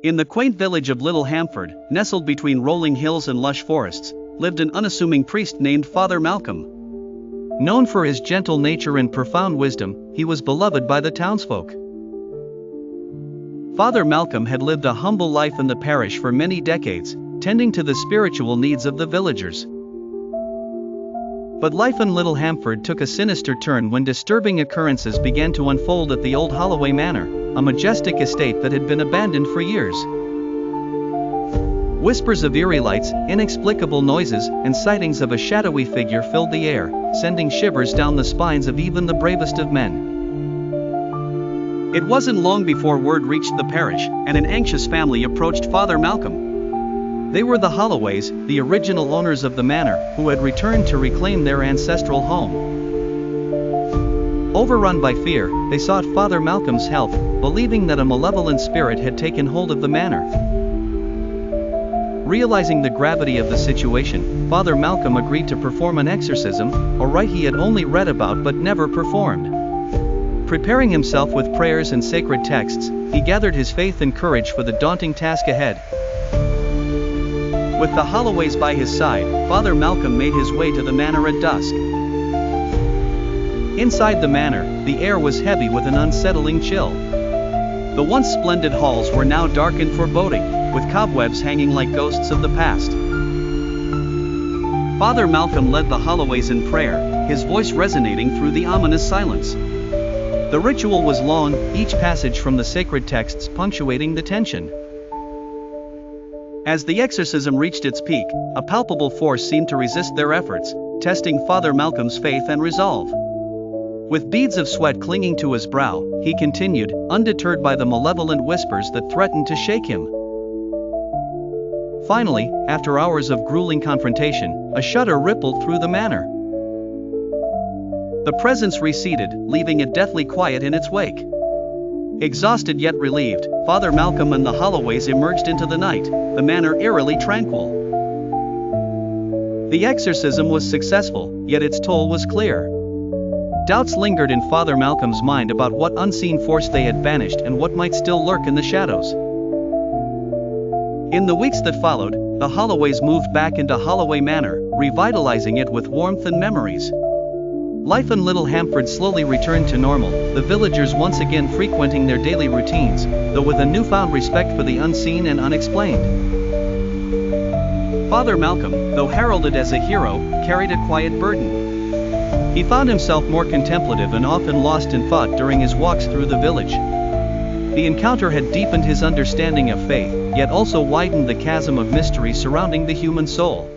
In the quaint village of Little Hamford, nestled between rolling hills and lush forests, lived an unassuming priest named Father Malcolm. Known for his gentle nature and profound wisdom, he was beloved by the townsfolk. Father Malcolm had lived a humble life in the parish for many decades, tending to the spiritual needs of the villagers. But life in Little Hamford took a sinister turn when disturbing occurrences began to unfold at the old Holloway Manor, a majestic estate that had been abandoned for years. Whispers of eerie lights, inexplicable noises, and sightings of a shadowy figure filled the air, sending shivers down the spines of even the bravest of men. It wasn't long before word reached the parish, and an anxious family approached Father Malcolm. They were the Holloways, the original owners of the manor, who had returned to reclaim their ancestral home. Overrun by fear, they sought Father Malcolm's help, believing that a malevolent spirit had taken hold of the manor. Realizing the gravity of the situation, Father Malcolm agreed to perform an exorcism, a rite he had only read about but never performed. Preparing himself with prayers and sacred texts, he gathered his faith and courage for the daunting task ahead. With the Holloways by his side, Father Malcolm made his way to the manor at dusk. Inside the manor, the air was heavy with an unsettling chill. The once splendid halls were now dark and foreboding, with cobwebs hanging like ghosts of the past. Father Malcolm led the Holloways in prayer, his voice resonating through the ominous silence. The ritual was long, each passage from the sacred texts punctuating the tension. As the exorcism reached its peak, a palpable force seemed to resist their efforts, testing Father Malcolm's faith and resolve. With beads of sweat clinging to his brow, he continued, undeterred by the malevolent whispers that threatened to shake him. Finally, after hours of grueling confrontation, a shudder rippled through the manor. The presence receded, leaving it deathly quiet in its wake. Exhausted yet relieved, Father Malcolm and the Holloways emerged into the night, the manor eerily tranquil. The exorcism was successful, yet its toll was clear. Doubts lingered in Father Malcolm's mind about what unseen force they had banished and what might still lurk in the shadows. In the weeks that followed, the Holloways moved back into Holloway Manor, revitalizing it with warmth and memories. Life in Little Hamford slowly returned to normal, the villagers once again frequenting their daily routines, though with a newfound respect for the unseen and unexplained. Father Malcolm, though heralded as a hero, carried a quiet burden. He found himself more contemplative and often lost in thought during his walks through the village. The encounter had deepened his understanding of faith, yet also widened the chasm of mystery surrounding the human soul.